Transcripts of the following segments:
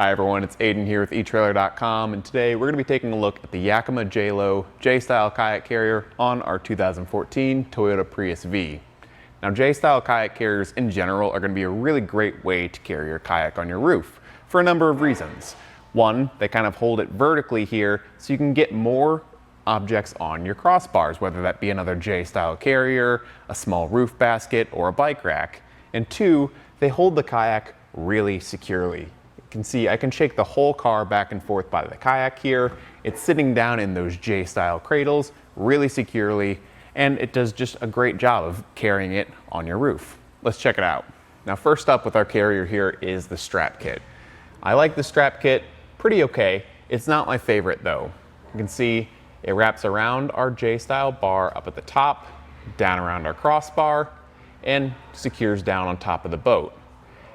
Hi everyone, it's Aidan here with etrailer.com, and today we're going to be taking a look at the Yakima JayLow J-style kayak carrier on our 2014 Toyota Prius V. Now, J-style kayak carriers in general are going to be a really great way to carry your kayak on your roof for a number of reasons. One, they kind of hold it vertically here so you can get more objects on your crossbars, whether that be another J-style carrier, a small roof basket, or a bike rack. And two, they hold the kayak really securely. You can see I can shake the whole car back and forth by the kayak here. It's sitting down in those J-style cradles really securely, and it does just a great job of carrying it on your roof. Let's check it out. Now, first up with our carrier here is the strap kit. I like the strap kit pretty okay. It's not my favorite though. You can see it wraps around our J-style bar up at the top, down around our crossbar, and secures down on top of the boat.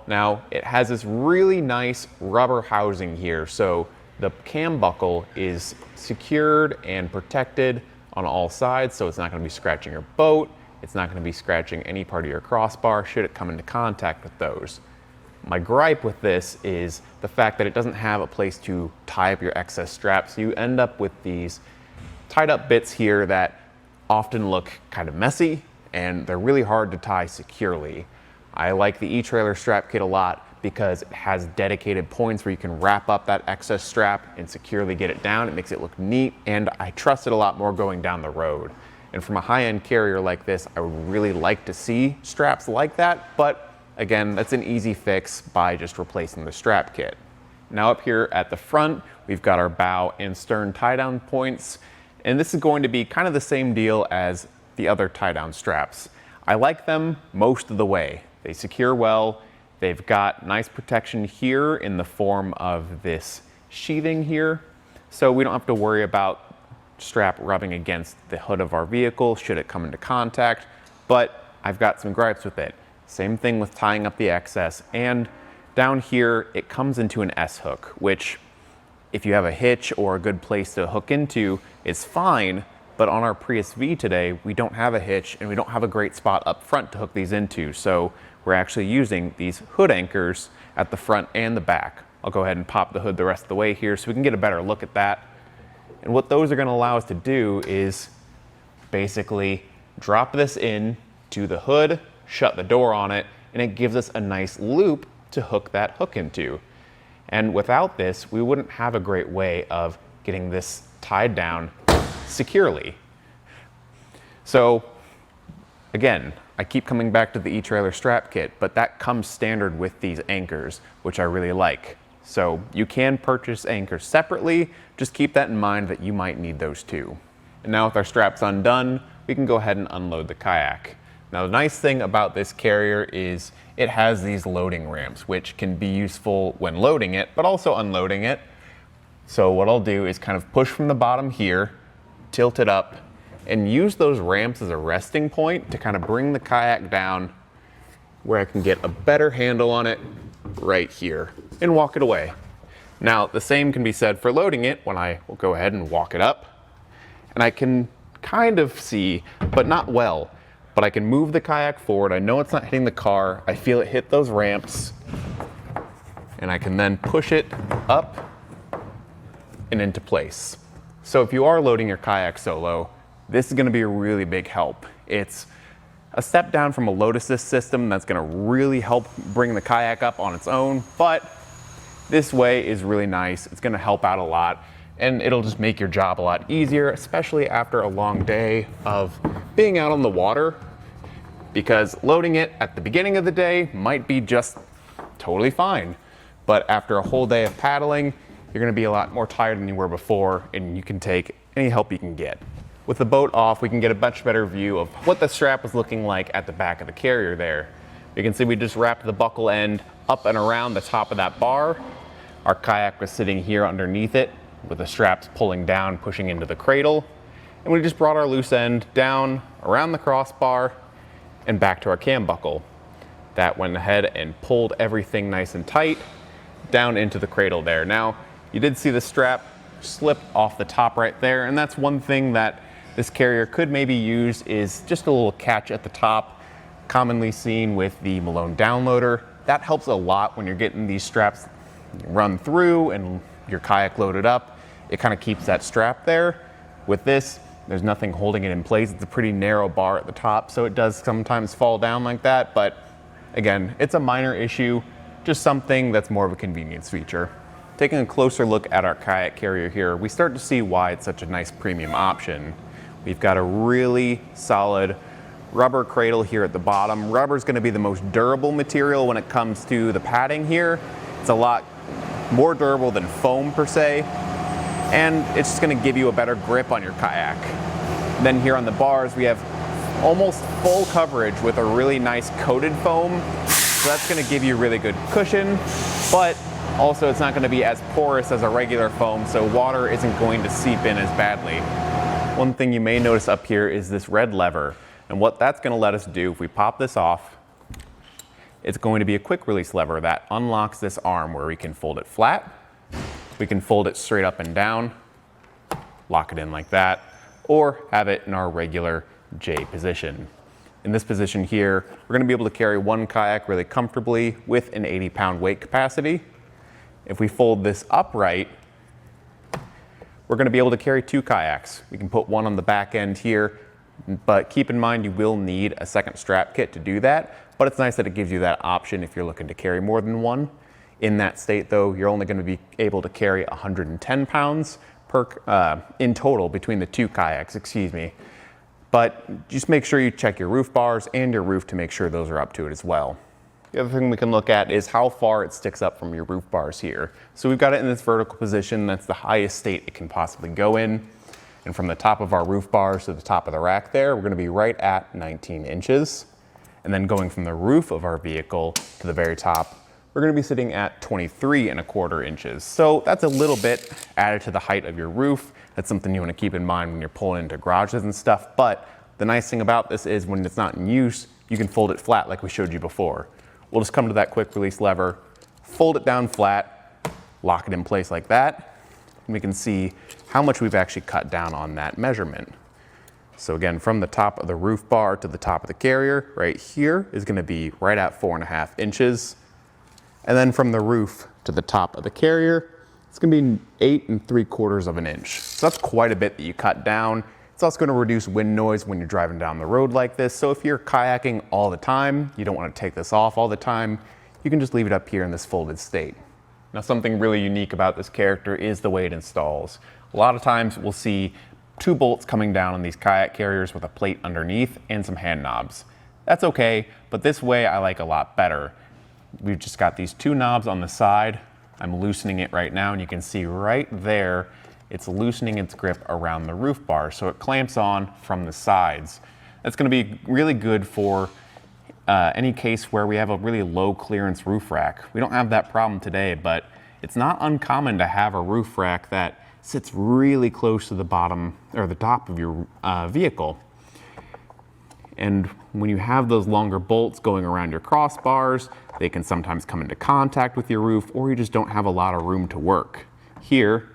Now, it has this really nice rubber housing here, so the cam buckle is secured and protected on all sides, so it's not going to be scratching your boat, it's not going to be scratching any part of your crossbar should it come into contact with those. My gripe with this is the fact that it doesn't have a place to tie up your excess straps, so you end up with these tied up bits here that often look kind of messy and they're really hard to tie securely. I like the etrailer strap kit a lot because it has dedicated points where you can wrap up that excess strap and securely get it down. It makes it look neat, and I trust it a lot more going down the road. And from a high-end carrier like this, I would really like to see straps like that, but again, that's an easy fix by just replacing the strap kit. Now up here at the front, we've got our bow and stern tie-down points, and this is going to be kind of the same deal as the other tie-down straps. I like them most of the way. They secure well. They've got nice protection here in the form of this sheathing here, so we don't have to worry about strap rubbing against the hood of our vehicle should it come into contact, but I've got some gripes with it. Same thing with tying up the excess, and down here it comes into an S-hook, which if you have a hitch or a good place to hook into, is fine, but on our Prius V today, we don't have a hitch and we don't have a great spot up front to hook these into, so we're actually using these hood anchors at the front and the back. I'll go ahead and pop the hood the rest of the way here so we can get a better look at that. And what those are going to allow us to do is basically drop this in to the hood, shut the door on it, and it gives us a nice loop to hook that hook into. And without this, we wouldn't have a great way of getting this tied down securely. So again, I keep coming back to the etrailer strap kit, but that comes standard with these anchors, which I really like. So you can purchase anchors separately, just keep that in mind that you might need those too. And now with our straps undone, we can go ahead and unload the kayak. Now the nice thing about this carrier is it has these loading ramps, which can be useful when loading it, but also unloading it. So what I'll do is kind of push from the bottom here, tilt it up, and use those ramps as a resting point to kind of bring the kayak down where I can get a better handle on it right here and walk it away. Now, the same can be said for loading it when I will go ahead and walk it up. And I can kind of see, but not well, but I can move the kayak forward. I know it's not hitting the car. I feel it hit those ramps, and I can then push it up and into place. So if you are loading your kayak solo, this is going to be a really big help. It's a step down from a load assist system that's going to really help bring the kayak up on its own, but this way is really nice. It's going to help out a lot, and it'll just make your job a lot easier, especially after a long day of being out on the water, because loading it at the beginning of the day might be just totally fine, but after a whole day of paddling, you're going to be a lot more tired than you were before, and you can take any help you can get. With the boat off, we can get a much better view of what the strap was looking like at the back of the carrier there. You can see we just wrapped the buckle end up and around the top of that bar. Our kayak was sitting here underneath it with the straps pulling down, pushing into the cradle. And we just brought our loose end down around the crossbar and back to our cam buckle. That went ahead and pulled everything nice and tight down into the cradle there. Now, you did see the strap slip off the top right there, and that's one thing that this carrier could maybe use is just a little catch at the top, commonly seen with the Malone downloader. That helps a lot when you're getting these straps run through and your kayak loaded up, it kind of keeps that strap there. With this, there's nothing holding it in place. It's a pretty narrow bar at the top, so it does sometimes fall down like that, but again, it's a minor issue, just something that's more of a convenience feature. Taking a closer look at our kayak carrier here, we start to see why it's such a nice premium option. We've got a really solid rubber cradle here at the bottom. Rubber is going to be the most durable material when it comes to the padding here. It's a lot more durable than foam per se, and it's just going to give you a better grip on your kayak. And then here on the bars, we have almost full coverage with a really nice coated foam. So that's going to give you really good cushion, but also it's not going to be as porous as a regular foam, so water isn't going to seep in as badly. One thing you may notice up here is this red lever, and what that's going to let us do, if we pop this off, it's going to be a quick release lever that unlocks this arm where we can fold it flat, we can fold it straight up and down, lock it in like that, or have it in our regular J position. In this position here, we're going to be able to carry one kayak really comfortably with an 80-pound weight capacity. If we fold this upright, we're going to be able to carry two kayaks. We can put one on the back end here, but keep in mind you will need a second strap kit to do that, but it's nice that it gives you that option if you're looking to carry more than one. In that state though, you're only going to be able to carry 110 pounds in total between the two kayaks, but just make sure you check your roof bars and your roof to make sure those are up to it as well. The other thing we can look at is how far it sticks up from your roof bars here. So we've got it in this vertical position. That's the highest state it can possibly go in. And from the top of our roof bars to the top of the rack there, we're going to be right at 19 inches. And then going from the roof of our vehicle to the very top, we're going to be sitting at 23¼ inches. So that's a little bit added to the height of your roof. That's something you want to keep in mind when you're pulling into garages and stuff. But the nice thing about this is when it's not in use, you can fold it flat like we showed you before. We'll just come to that quick release lever, fold it down flat, lock it in place like that, and we can see how much we've actually cut down on that measurement. So again, from the top of the roof bar to the top of the carrier, right here is going to be right at 4½ inches. And then from the roof to the top of the carrier, it's going to be 8¾ inch. So that's quite a bit that you cut down. It's also going to reduce wind noise when you're driving down the road like this. So if you're kayaking all the time, you don't want to take this off all the time, you can just leave it up here in this folded state. Now, something really unique about this character is the way it installs. A lot of times we'll see two bolts coming down on these kayak carriers with a plate underneath and some hand knobs. That's okay, but this way I like a lot better. We've just got these two knobs on the side. I'm loosening it right now, and you can see right there, it's loosening its grip around the roof bar, so it clamps on from the sides. That's going to be really good for any case where we have a really low clearance roof rack. We don't have that problem today, but it's not uncommon to have a roof rack that sits really close to the bottom or the top of your vehicle. And when you have those longer bolts going around your crossbars, they can sometimes come into contact with your roof, or you just don't have a lot of room to work. Here,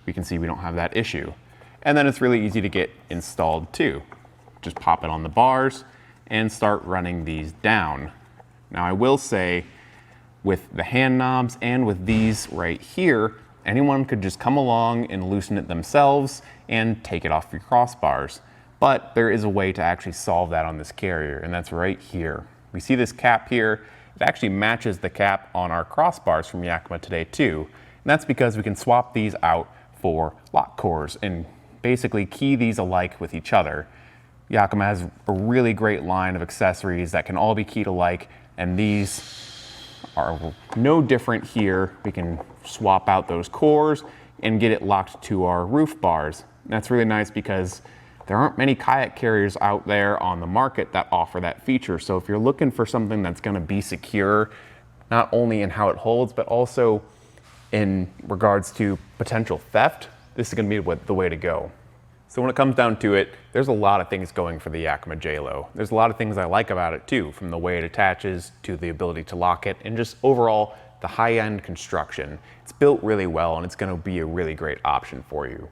we can see we don't have that issue. And then it's really easy to get installed too. Just pop it on the bars and start running these down. Now I will say, with the hand knobs and with these right here, anyone could just come along and loosen it themselves and take it off your crossbars. But there is a way to actually solve that on this carrier, and that's right here. We see this cap here. It actually matches the cap on our crossbars from Yakima today too. And that's because we can swap these out for lock cores and basically key these alike with each other. Yakima has a really great line of accessories that can all be keyed alike, and these are no different here. We can swap out those cores and get it locked to our roof bars. And that's really nice because there aren't many kayak carriers out there on the market that offer that feature. So if you're looking for something that's going to be secure, not only in how it holds, but also in regards to potential theft, this is going to be the way to go. So when it comes down to it, there's a lot of things going for the Yakima JayLow. There's a lot of things I like about it too, from the way it attaches to the ability to lock it, and just overall the high-end construction. It's built really well, and it's going to be a really great option for you.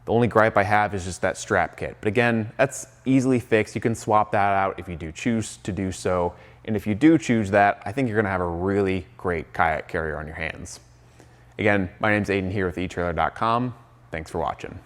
The only gripe I have is just that strap kit. But again, that's easily fixed. You can swap that out if you do choose to do so. And if you do choose that, I think you're gonna have a really great kayak carrier on your hands. Again, my name's Aidan here with etrailer.com. Thanks for watching.